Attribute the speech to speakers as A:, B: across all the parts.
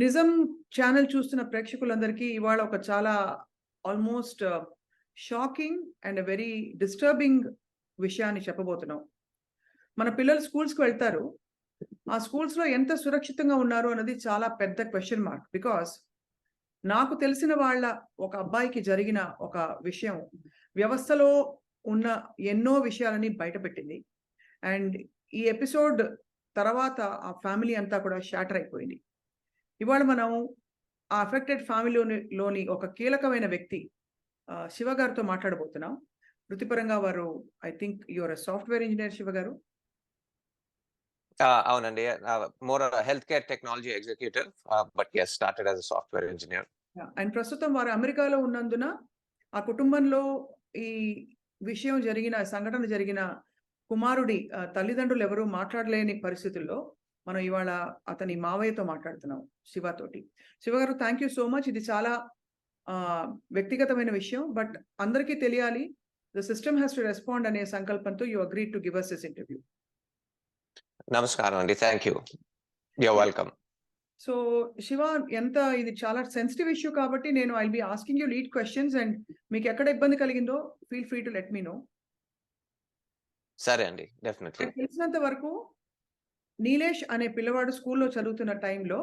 A: నిజం ఛానల్ చూస్తున్న ప్రేక్షకులందరికీ ఇవాళ ఒక చాలా almost shocking and very disturbing విషయాన్ని చెప్పబోతున్నాం. మన పిల్లలు స్కూల్స్‌కి వెళ్తారు. ఆ స్కూల్స్‌లో ఎంత సురక్షితంగా ఉన్నారు అన్నది చాలా పెద్ద క్వెషన్ మార్క్. బికాజ్ నాకు తెలిసిన వాళ్ళ ఒక అబ్బాయికి జరిగిన ఒక విషయం వ్యవస్థలో ఉన్న ఎన్నో విషయాలని బయటపెట్టింది. అండ్ ఈ ఎపిసోడ్ తర్వాత ఆ ఫ్యామిలీ అంతా కూడా షాటర్ అయిపోయింది. ఇవాళ మనం ఆ అఫెక్టెడ్ ఫ్యామిలీలోని ఒక కీలకమైన వ్యక్తి శివ గారితో మాట్లాడబోతున్నాం. వృత్తిపరంగా వారు I think you are a software engineer Shiva garu.
B: అవునండి. More health care technology executive. But yes, started as a software engineer.
A: And ప్రస్తుతం వారు అమెరికాలో ఉన్నందున ఆ కుటుంబంలో ఈ సంఘటన జరిగిన కుమారుడి తల్లిదండ్రులు ఎవరు మాట్లాడలేని పరిస్థితుల్లో మనం ఇవాళ అతని మావయ్యతో మాట్లాడుతున్నాం, శివతోటి. శివ గారు, థ్యాంక్ యూ సో మచ్. ఇది చాలా వ్యక్తిగతమైన విషయం, బట్ అందరికీ తెలియాలి. The system has to respond అనే సంకల్పంతో you agreed to give us this interview.
B: నమస్కారం అండి. Thank you. You're welcome.
A: So Shiva, ఇది చాలా సెన్సిటివ్ ఇష్యూ కాబట్టి నేను I'll be asking you lead questions, and మీకు ఎక్కడ ఇబ్బంది కలిగిందో feel free to let me know.
B: సరే అండి, డెఫినెట్లీ.
A: నాకు తెలిసినంత వరకు నీలేష్ అనే పిల్లవాడు స్కూల్లో చదువుతున్న టైంలో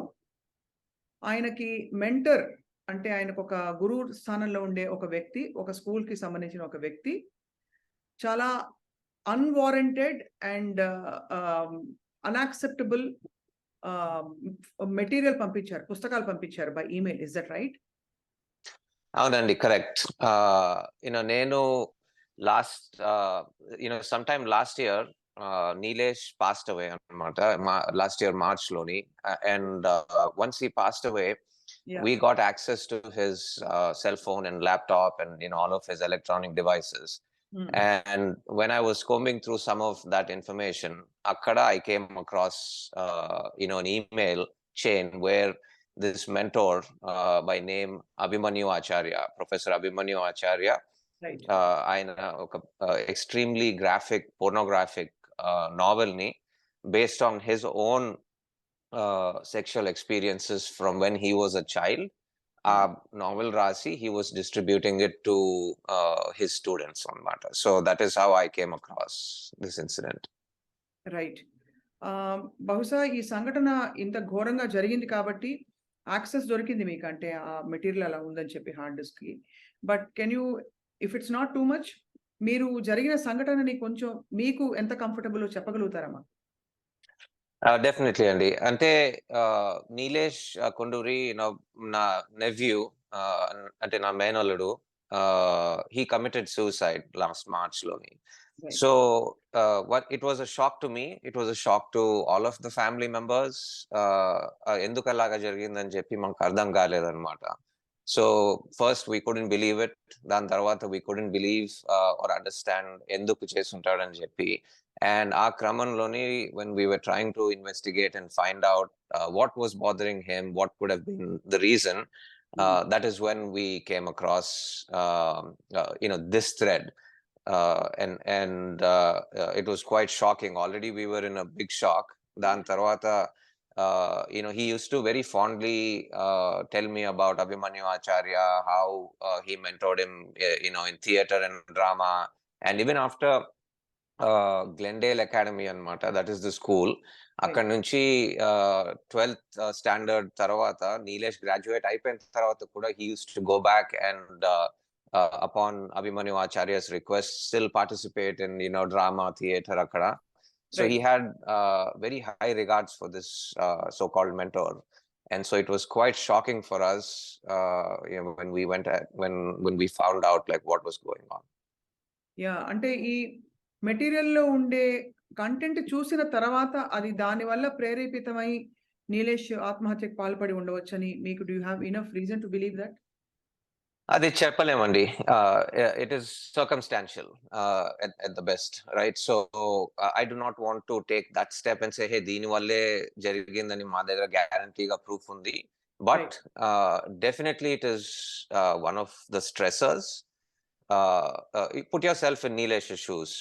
A: ఆయనకి మెంటర్, అంటే ఆయనకు ఒక గురువు స్థానంలో ఉండే ఒక వ్యక్తి, ఒక స్కూల్‌కి సంబంధించిన ఒక వ్యక్తి చాలా అన్‌వారంటెడ్ అండ్ అన్‌యాక్సెప్టబుల్ మెటీరియల్ పంపించారు, పుస్తకాలు పంపించారు by email. Is that right?
B: అవునండి, కరెక్ట్. నేను sometime last year, Neelesh passed away అనమాట. Last year March లోని. And once he passed away, we got access to his cell phone and laptop and all of his electronic devices. And when I was combing through some of that information, akkada I came across an email chain where this mentor by name Abhimanyu Acharya, Professor Abhimanyu Acharya,
A: right,
B: ఆయన ఒక extremely graphic pornographic novel ni based on his own sexual experiences from when he was a child. Novel rasi, he was distributing it to his students on matter. So that is how I came across this incident.
A: Right. బహుశా ఈ సంఘటన ఇంత ఘోరంగా జరిగింది కాబట్టి access దొరికింది మీకు, అంటే ఆ మెటీరియల్ అలా ఉందని చెప్పి హార్డ్ డిస్క్‌కి. But can you, if it's not too much, మీరు జరిగిన సంఘటనని కొంచెం మీకు ఎంత కంఫర్టబుల్ చెప్పగలుగుతారా మాకు?
B: డెఫినెట్లీ అండి. అంటే నీలేష్ కొండూరి నా నెవ్యూ, అంటే నా మేనల్లుడు, he committed suicide last March లోని.
A: Right.
B: So it was a shock to me, it was a shock to all of the family members. ఎందుకు అలాగా జరిగిందని చెప్పి మాకు అర్థం కాలేదన్నమాట. So first we couldn't believe it, దాని తర్వాత we couldn't believe or understand ఎందుకు చేసుంటాడని చెప్పి. And our kramanloni, when we were trying to investigate and find out what was bothering him, what could have been the reason, that is when we came across this thread, and it was quite shocking. Already we were in a big shock. Dan tarvata he used to very fondly tell me about Abhimanyu Acharya, how he mentored him in theater and drama, and even after Glendale Academy అన్నమాట, that is the school. అక్కడ నుంచి 12th standard తర్వాత Nilesh graduate అయిపోయిన తర్వాత కూడా he used to go back and upon Abhimanyu Acharya's request still participate in drama, theater akkada. So he had very high regards for this so-called mentor, and so it was quite shocking for us when we found out like what was going on.
A: అంటే ఈ మెటీరియల్‌లో ఉండే content చూసిన తర్వాత అది దానివల్ల ప్రేరేపితమై నీలేష్ ఆత్మహత్యకు పాల్పడి ఉండవచ్చని మీకు do you have enough reason to believe that?
B: అది చెప్పలేమండి. It is circumstantial at the best, right? So I do not want to take that step and say, hey, దీని వల్లే జరిగిందని మా దగ్గర గ్యారంటీగా ప్రూఫ్ ఉంది. But definitely it is one of the stressors. Put yourself in Neelesh's shoes,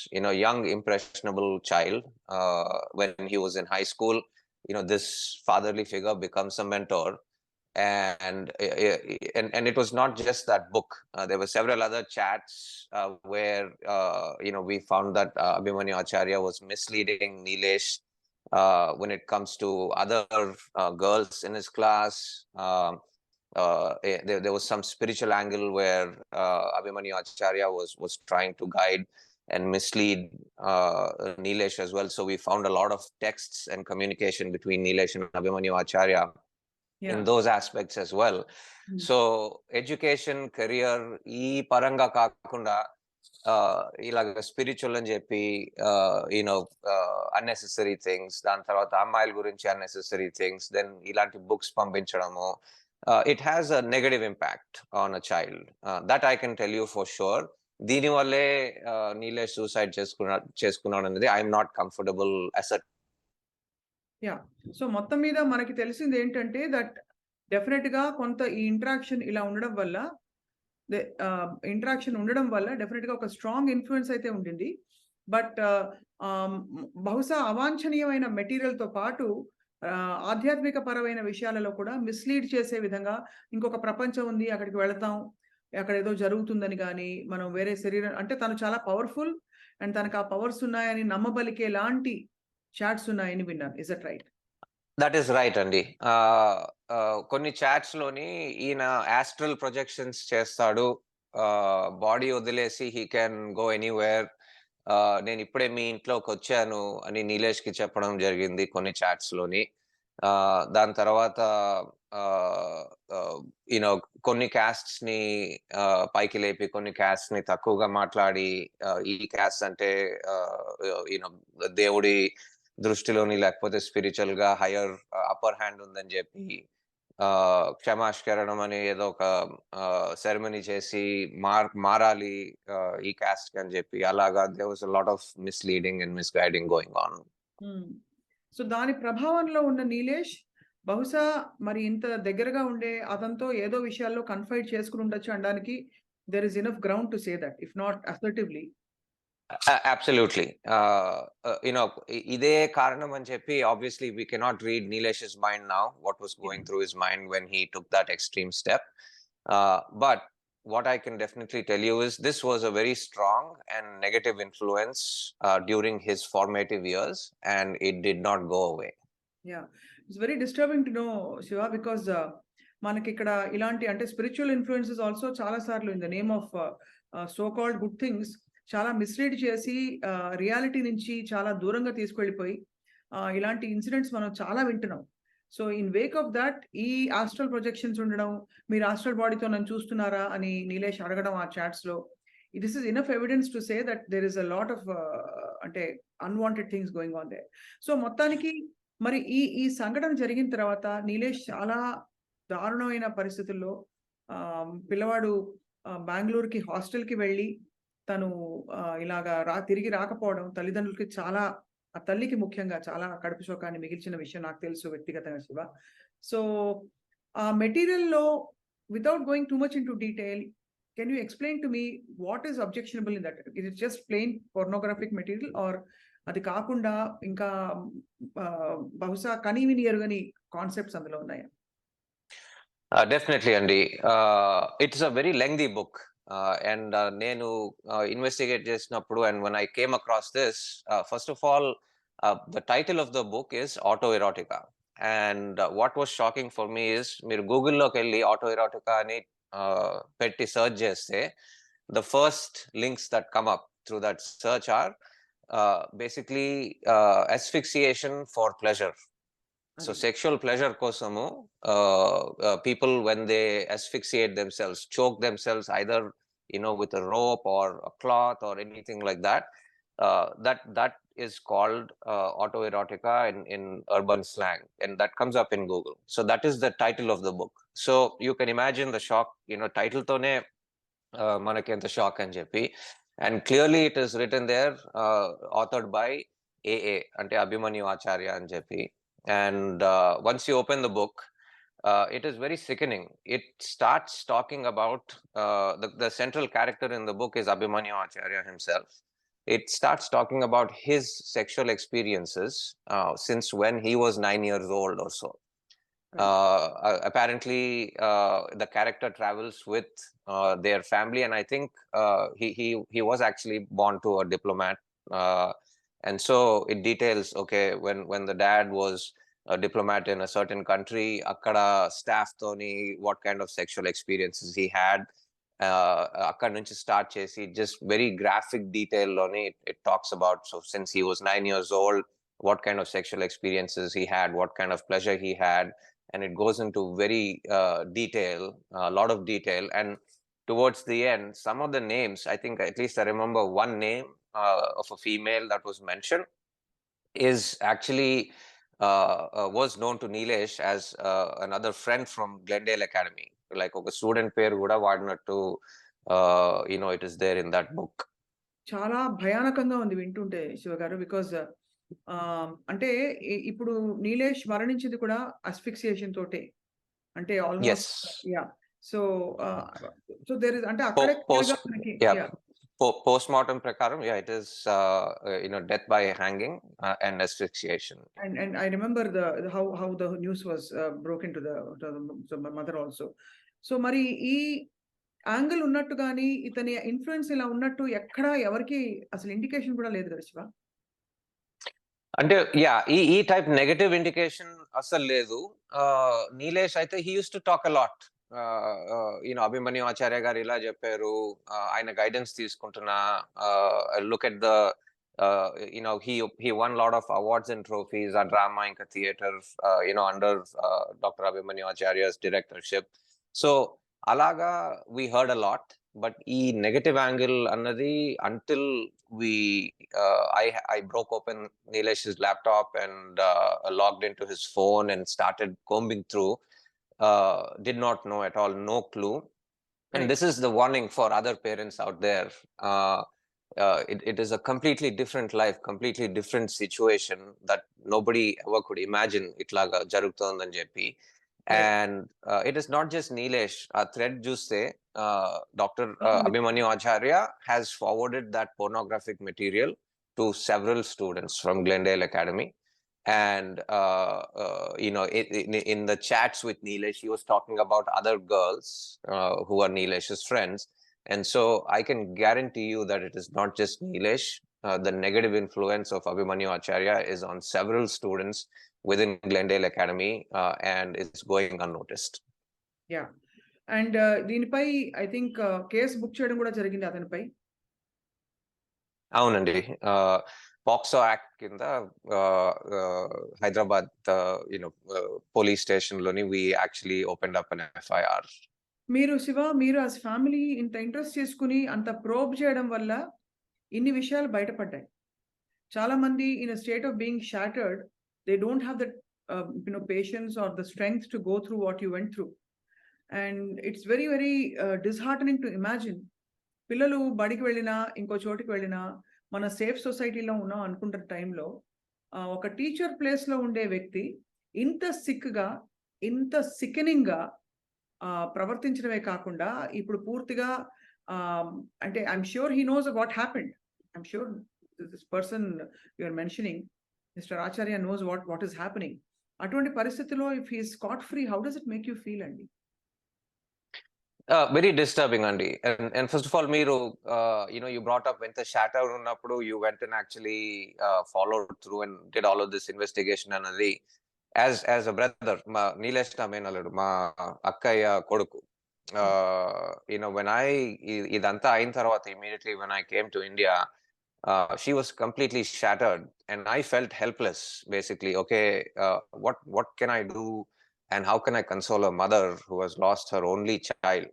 B: young impressionable child, when he was in high school, this fatherly figure becomes a mentor. and it was not just that book. There were several other chats where we found that Abhimanyu Acharya was misleading Neelesh when it comes to other girls in his class. There was some spiritual angle where Abhimanyu Acharya was trying to guide and mislead Neelesh as well. So we found a lot of texts and communication between Neelesh and Abhimanyu Acharya in those aspects as well. So education, career, ఈ పరంగా కాకుండా ఇలాగ spiritual అని చెప్పి unnecessary things, దాని తర్వాత అమ్మాయిల గురించి అన్నెసెసరీ థింగ్స్, దెన్ ఇలాంటి books పంపించడము, it has a negative impact on a child. That I can tell you for sure. దీనివల్లే నీలేష్ సూసైడ్ చేసుకున్నాడు అనేది I'm not comfortable asset.
A: So మొత్తం మీద మనకి తెలిసింది ఏంటంటే దట్ డెఫినెట్ గా కొంత ఈ ఇంటరాక్షన్ ఇలా ఉండడం వల్ల డెఫినెట్ గా ఒక స్ట్రాంగ్ ఇన్ఫ్లుయెన్స్ అయితే ఉండింది. బట్ బహుశా అవాంఛనీయమైన మెటీరియల్ తో పాటు ఆధ్యాత్మిక పరమైన విషయాలలో కూడా మిస్లీడ్ చేసే విధంగా ఇంకొక ప్రపంచం ఉంది, అక్కడికి వెళతాం, అక్కడ ఏదో జరుగుతుందని కానీ, మనం వేరే శరీరం అంటే తను చాలా పవర్ఫుల్ అండ్ తనకు ఆ పవర్స్ ఉన్నాయని నమ్మబలికే లాంటి చాట్స్ ఉన్నాయని విన్నాను. Is that right?
B: That is right అండి. కొన్ని చాట్స్ లోని ఈయన ఆస్ట్రల్ ప్రొజెక్షన్స్ చేస్తాడు, బాడీ వదిలేసి హీ కెన్ గో ఎనీవేర్, నేను ఇప్పుడే మీ ఇంట్లోకి వచ్చాను అని నీలేష్ కి చెప్పడం జరిగింది కొన్ని చాట్స్ లోని. దాని తర్వాత కొన్ని క్యాస్ట్స్ ని పైకి లేపి కొన్ని క్యాస్ట్ ని తక్కువగా మాట్లాడి, ఈ క్యాస్ట్ అంటే దేవుడి దృష్టిలోని లేకపోతే స్పిరిచువల్ గా హయ్యర్ అప్పర్ హ్యాండ్ ఉందని చెప్పి క్షమాష్కరణం అని ఏదో ఒక సెరమనీ చేసి మారాలి ఈ క్యాస్ట్ అని చెప్పి, అలాగా there was a lot of misleading and misguiding going on.
A: So దాని ప్రభావంలో ఉన్న నీలేష్ బహుశా మరి ఇంత దగ్గరగా ఉండే అతనితో ఏదో విషయాల్లో కన్ఫైడ్ చేసుకుని ఉండొచ్చు అనడానికి there is enough ground to say that, if not assertively.
B: Absolutely. ఇదే కారణం అని చెప్పి obviously we cannot read Neelesh's mind now, what was going through his mind when he took that extreme step. But what I can definitely tell you is this was a very strong and negative influence during his formative years, and it did not go away.
A: Yeah, it's very disturbing to know, Shiva, because మనకి ఇక్కడ ఇలాంటి అంటే spiritual influences also చాలా సార్లు in the name of so called good things చాలా mislead చేసి reality నుంచి చాలా దూరంగా తీసుకెళ్ళిపోయి ఇలాంటి ఇన్సిడెంట్స్ మనం చాలా వింటున్నాం. So in Wake of that ఈ ఆస్ట్రల్ ప్రొజెక్షన్స్ ఉండడం, మీరు ఆస్ట్రల్ బాడీతో నన్ను చూస్తున్నారా అని నీలేష్ అడగడం ఆ చాట్స్ లో, this is enough evidence to say that there is a lot of అంటే unwanted things going on there. So మొత్తానికి మరి ఈ సంఘటన జరిగిన తర్వాత నీలేష్ చాలా దారుణమైన పరిస్థితుల్లో పిల్లవాడు బెంగళూరుకి హాస్టల్కి వెళ్ళి తను ఇలాగా తిరిగి రాకపోవడం తల్లిదండ్రులకి చాలా, ఆ తల్లికి ముఖ్యంగా చాలా కడుపు శోకాన్ని మిగిల్చిన విషయం నాకు తెలుసు వ్యక్తిగతంగా, శివ. సో ఆ మెటీరియల్లో without going too much into detail, can you explain to me what is objectionable in that? It is just plain pornographic material or అది కాకుండా ఇంకా బహుశా కనీవిని ఎరుగని కాన్సెప్ట్స్ అందులో ఉన్నాయా?
B: డెఫినెట్లీ అండి. It's a very lengthy book. And నేను investigate చేసినప్పుడు, and when I came across this, first of all, the title of the book is autoerotica, and what was shocking for me is మీరు గూగుల్లోకి వెళ్ళి autoerotica అని పెట్టి search చేస్తే the first links that come up through that search are basically asphyxiation for pleasure. So sexual pleasure kosamu people, when they asphyxiate themselves, choke themselves either with a rope or a cloth or anything like that, that is called autoerotica in urban slang, and that comes up in Google. So that is the title of the book. So you can imagine the shock, title tone manaki enta shock ani cheppi, and clearly it is written there, authored by AA ante Abhimanyu Acharya ani cheppi. And once you open the book, it is very sickening. It starts talking about the central character in the book is Abhimanyu Acharya himself. It starts talking about his sexual experiences since when he was 9 years old or so.
A: Right.
B: Apparently, the character travels with their family, and I think he was actually born to a diplomat, uh, and so it details, okay, when the dad was a diplomat in a certain country, akkada staff toni what kind of sexual experiences he had. Akkad nunchi start chesi just very graphic detail loni it talks about, so since he was 9 years old, what kind of sexual experiences he had, what kind of pleasure he had, and it goes into very detail, a lot of detail. And towards the end, some of the names, I think at least I remember one name of a female that was mentioned is actually was known to Neelesh as another friend from Glendale Academy. Like a student pair kuda vaadinattu, it is there in that book.
A: చాలా భయానకంగా ఉంది వింటుంటే శివ గారు. Because అంటే ఇప్పుడు నీలేష్ మరణించింది కూడా asphyxiation తోటే. అంటే almost
B: Yes.
A: Yeah! So, so there is అంటే అక్కడే క్లియర్‌గా
B: Post,
A: మనకి
B: yeah,
A: yeah!
B: postmortem prakaram, yeah, it is death by hanging and asphyxiation.
A: And I remember how the news was broken to my mother also. So మరి ఈ angle ఉన్నట్టు గాని, ఇతని influence ఇలా ఉన్నట్టు ఎక్కడ ఎవరికీ అసలు ఇండికేషన్ కూడా లేదు కదా శివ?
B: అంటే ఈ టైప్ నెగెటివ్ ఇండికేషన్ అస్సలు లేదు. నీలేష్ అయితే he used to talk a lot. Abhimanyu Acharya garu ఇలా చెప్పారు. ఆయన గైడెన్స్ తీసుకుంటున్నా. Look at the he won lot of awards and trophies at drama ఇంకా theatre under doctor Abhimanyu acharyas directorship. So అలాగా we heard a lot. But ఈ నెగటివ్ యాంగిల్ అన్నది until we I broke open Neelesh's laptop and logged into his phone and started combing through, did not know at all, no clue. And
A: Right.
B: this is the warning for other parents out there. It is a completely different life, completely different situation that nobody ever could imagine itlaga jarugtondani చెప్పి.
A: Right.
B: And it is not just Neelesh. Thread చూస్తే Dr. Abhimanyu Acharya has forwarded that pornographic material to several students from Glendale Academy. And in the chats with Neelesh, he was talking about other girls who are Neelesh's friends. And so I can guarantee you that it is not just Neelesh. The negative influence of Abhimanyu Acharya is on several students within Glendale Academy, and it's going unnoticed.
A: Yeah! And దీనిపై I think case book చేయడం కూడా జరిగింది అతనిపై.
B: అవునండి. POCSO act కింద Hyderabad police station లోని we actually opened up an FIR.
A: మీరు as family ఇంత ఇంట్రెస్ట్ చేసుకొని అంత ప్రోబ్ చేయడం వల్ల ఇన్ని విషయాలు బయటపడ్డాయి. చాలా మంది in a state of being shattered, they don't have that patience or the strength to go through what you went through. And it's very very disheartening to imagine. పిల్లలు బడికి వెళ్ళినా, ఇంకో చోటికి వెళ్ళినా, మన సేఫ్ సొసైటీలో ఉన్నాం అనుకుంటున్న టైంలో ఒక టీచర్ ప్లేస్‌లో ఉండే వ్యక్తి ఇంత సిక్‌గా, ఇంత సికెనింగ్‌గా ప్రవర్తించడమే కాకుండా ఇప్పుడు పూర్తిగా అంటే I'm sure he knows what happened. I'm sure this person you are mentioning mister Acharya knows what is happening. అటువంటి పరిస్థితిలో if he is scot free, how does it make you feel అండి?
B: Very disturbing, Andy. And first of all, Meeru, you brought up when the shatter unnappudu, you went and actually followed through and did all of this investigation and as a brother, ma Neelesh ka menaladu, ma akkaya koduku. When idantha ayin tarvata, immediately when I came to India, she was completely shattered and I felt helpless, basically. Okay, what can I do? And how can I console a mother who has lost her only child?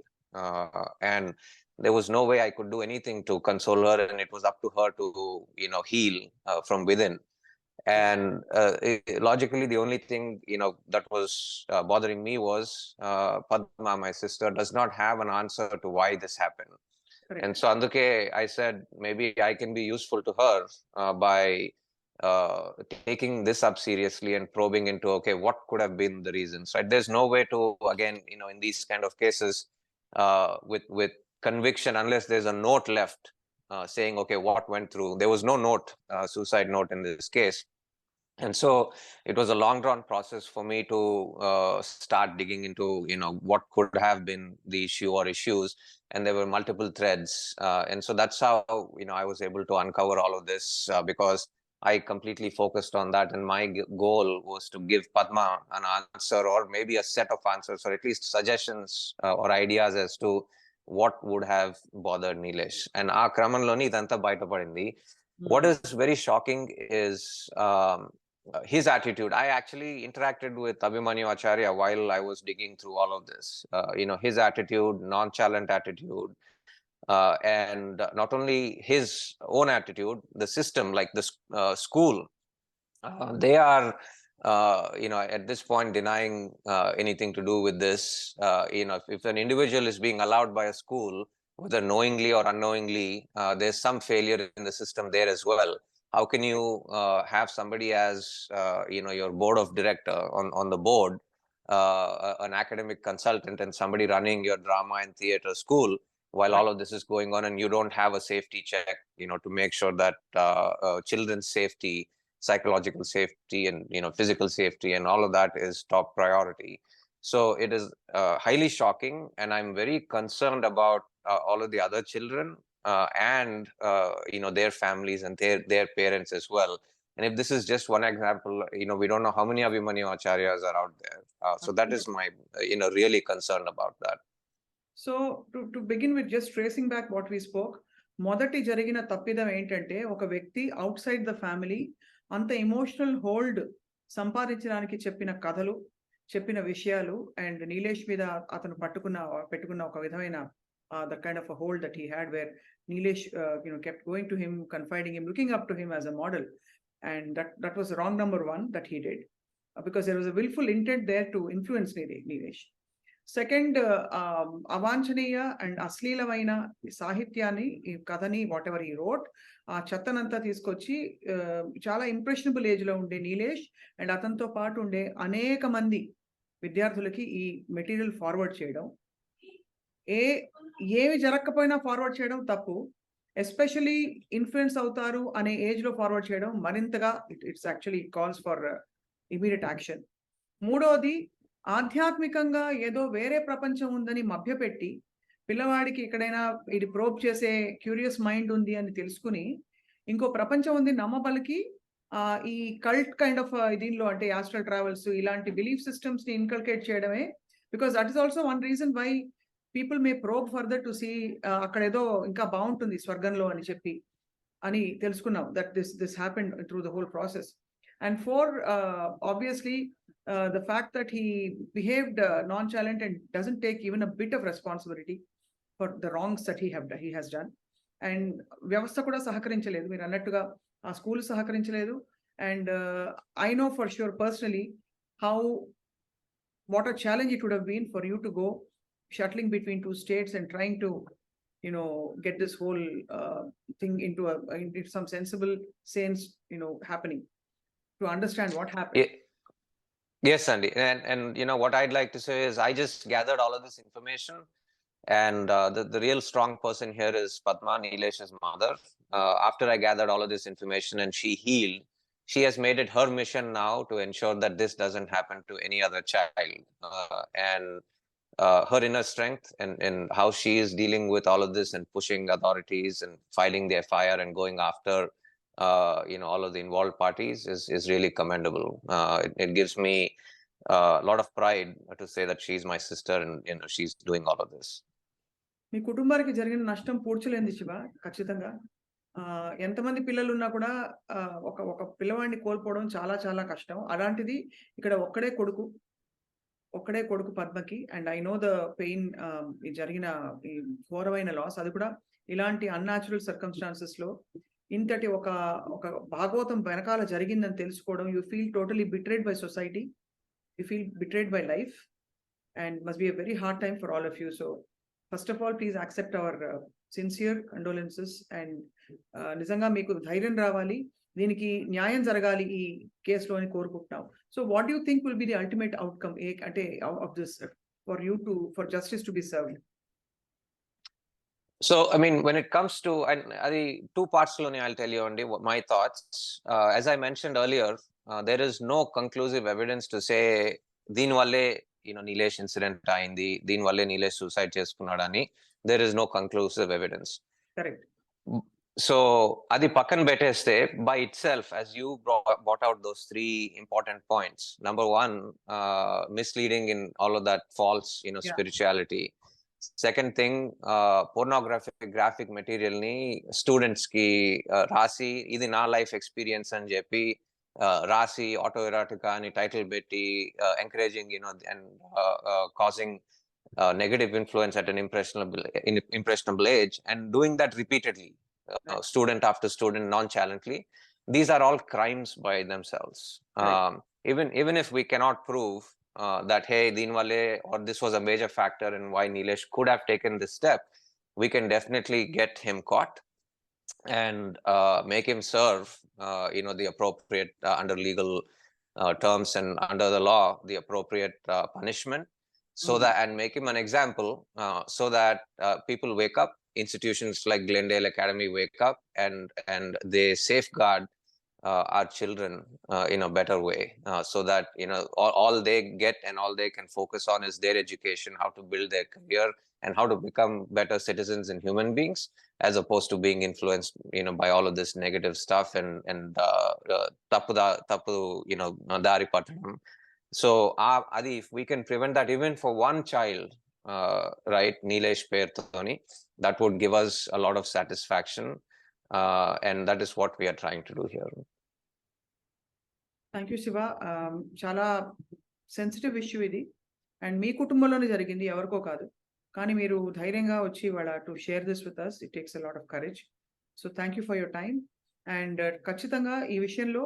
B: And there was no way I could do anything to console her, and it was up to her to, heal from within. And logically, the only thing, that was bothering me was Padma, my sister, does not have an answer to why this happened.
A: Correct.
B: And so Anduke, I said, maybe I can be useful to her by taking this up seriously and probing into, okay, what could have been the reasons, right? There's no way to, again, in these kind of cases, with conviction, unless there's a note left saying, okay, what went through. There was no note, suicide note in this case. And so it was a long drawn process for me to start digging into, what could have been the issue or issues. And there were multiple threads. And so that's how, I was able to uncover all of this, because I completely focused on that. And my goal was to give Padma an answer, or maybe a set of answers, or at least suggestions or ideas as to what would have bothered Neelesh. And ఆ క్రమంలోని ఇదంతా బయటపడింది. What is very shocking is his attitude. I actually interacted with Abhimanyu Acharya while I was digging through all of this. His attitude, nonchalant attitude, and not only his own attitude, the system, like the school, they are, at this point denying anything to do with this. If an individual is being allowed by a school, whether knowingly or unknowingly, there's some failure in the system there as well. How can you have somebody as your board of director on the board, an academic consultant, and somebody running your drama and theater school while all of this is going on, and you don't have a safety check, to make sure that children's safety, psychological safety, and physical safety, and all of that is top priority. So it is highly shocking, and I'm very concerned about all of the other children, and their families and their parents as well. And if this is just one example, we don't know how many Abhimanyu Acharyas are out there. So that is my really concerned about that.
A: So to begin with just tracing back what we spoke, మొదటి జరిగిన తప్పిదం ఏంటంటే ఒక వ్యక్తి outside the family అంత emotional hold సంపాదించడానికి చెప్పిన కథలు, చెప్పిన విషయాలు, అండ్ నీలేష్ మీద అతను పెట్టుకున్న ఒక విధమైన the kind of hold that he had where Nilesh kept going to him, confiding him, looking up to him as a model, and that was wrong number 1 that he did, because there was a wilful intent there to influence Nilesh. Second, అవాంఛనీయ and అశ్లీలమైన సాహిత్యాన్ని, ఈ కథని, what ever ఈ wrote, ఆ చెత్తనంతా తీసుకొచ్చి చాలా impressionable age లో ఉండే నీలేష్ అండ్ అతనితో పాటు ఉండే అనేక మంది విద్యార్థులకి ఈ మెటీరియల్ ఫార్వర్డ్ చేయడం, ఏమి జరగకపోయినా ఫార్వర్డ్ చేయడం తప్పు. ఎస్పెషలీ ఇన్ఫ్లుయెన్స్ అవుతారు అనే ఏజ్ లో ఫార్వర్డ్ చేయడం మరింతగా it's actually calls for immediate action. మూడోది, ఆధ్యాత్మికంగా ఏదో వేరే ప్రపంచం ఉందని మభ్యపెట్టి పిల్లవాడికి ఎక్కడైనా ఇది ప్రోబ్ చేసే క్యూరియస్ మైండ్ ఉంది అని తెలుసుకుని ఇంకో ప్రపంచం ఉంది నమ్మబలికి ఈ కల్ట్ కైండ్ ఆఫ్ దీనిలో, అంటే యాస్ట్రల్ ట్రావెల్స్ ఇలాంటి బిలీఫ్ సిస్టమ్స్ ని ఇన్కల్కేట్ చేయడమే. Because that is also one reason why people may probe further to see అక్కడ ఏదో ఇంకా బాగుంటుంది స్వర్గంలో అని చెప్పి అని తెలుసుకున్నాం. That this happened through the whole process. And 4, obviously, the fact that he behaved nonchalant and doesn't take even a bit of responsibility for the wrongs that he has done. And vyavastha kuda sahakarinchaledu, meer annattuga aa school sahakarinchaledu. And I know for sure personally what a challenge it would have been for you to go shuttling between 2 states and trying to get this whole thing into some sensible sense happening, to understand what happened.
B: Yes, Andy. And what I'd like to say is I just gathered all of this information, and the real strong person here is Padma, Neelesh's mother. After I gathered all of this information and she healed, she has made it her mission now to ensure that this doesn't happen to any other child. And her inner strength and how she is dealing with all of this and pushing authorities and filing the FIR and going after all of the involved parties is really commendable. It gives me a lot of pride to say that she's my sister and she's doing all of this.
A: మీ కుటుంబానికి జరిగిన నష్టం పూడ్చలేంది శివ, ఖచ్చితంగా. ఎంతమంది పిల్లలు ఉన్నా కూడా ఒక పిల్లవాడిని కోల్పోవడం చాలా చాలా కష్టం. అలాంటిది ఇక్కడ ఒక్కడే కొడుకు పద్మకి. And I know the pain, జరిగిన ఈ ఘోరమైన లాస్, అది కూడా ఇలాంటి అన్యాచురల్ సర్కమ్స్టాన్సెస్ లో ఇంతటి ఒక భాగవతం వెనకాల జరిగిందని తెలుసుకోవడం, you feel totally betrayed by society, you feel betrayed by life, and must be a very hard time for all of you. So first of all please accept our sincere condolences. And నిజంగా మీకు ధైర్యం రావాలి, దీనికి న్యాయం జరగాలి ఈ కేసులో అని కోరుకుంటున్నాం. So what you think will be the ultimate outcome అంటే of this for justice to be served?
B: So, I mean, when it comes to, and the 2 parts, I'll tell you only my thoughts. As I mentioned earlier, there is no conclusive evidence to say దీని వల్లే Neelesh incident అయింది, దీని వల్లే Neelesh suicide చేసుకున్నాడని. There is no conclusive evidence.
A: Correct.
B: So adi pakkan beteste, by itself, as you brought out those three important points. Number one, misleading in all of that false spirituality. Second thing, pornographic graphic material ni students ki rasi idi na life experience అని చెప్పి rasi autoerotica ani title betti encouraging and causing negative influence at an impressionable age, and doing that repeatedly, student after student, nonchalantly. These are all crimes by themselves.
A: Right.
B: Even if we cannot prove that hey, Deenwale or this was a major factor in why Neelesh could have taken this step, we can definitely get him caught and make him serve the appropriate under legal terms and under the law the appropriate punishment, so that, and make him an example, so that people wake up, institutions like Glendale Academy wake up, and they safeguard our children in a better way, so that all they get and all they can focus on is their education, how to build their career, and how to become better citizens and human beings, as opposed to being influenced by all of this negative stuff and tappu dari pattanam. So adi, if we can prevent that even for one child, right, Neelesh Perthoni, that would give us a lot of satisfaction, and that is what we are trying to do here.
A: Thank you Shiva. చాలా sensitive issue ఇది, and మీ కుటుంబంలోనే జరిగింది, ఎవరికో కాదు. కానీ మీరు ధైర్యంగా వచ్చి వాళ్ళ to share this with us, it takes a lot of courage. So thank you for your time. And ఖచ్చితంగా ఈ విషయంలో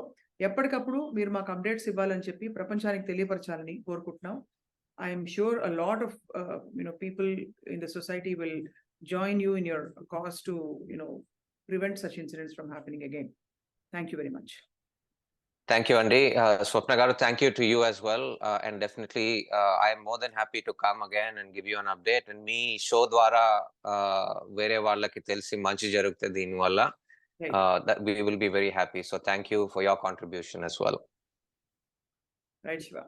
A: ఎప్పటికప్పుడు మీరు మాకు అప్డేట్స్ ఇవ్వాలని చెప్పి ప్రపంచానికి తెలియపరచాలని కోరుకుంటున్నాం. I'm sure a lot of people in the society will join you in your cause to prevent such incidents from happening again. Thank you very much.
B: Thank you, Andy. Swapna garu, thank you to you as well. And definitely, I am more than happy to come again and give you an update. And me show dwara vere vallaki telsi manchi jarugte deen valla, that we will be very happy. So thank you for your contribution as well.
A: Right, Shiva.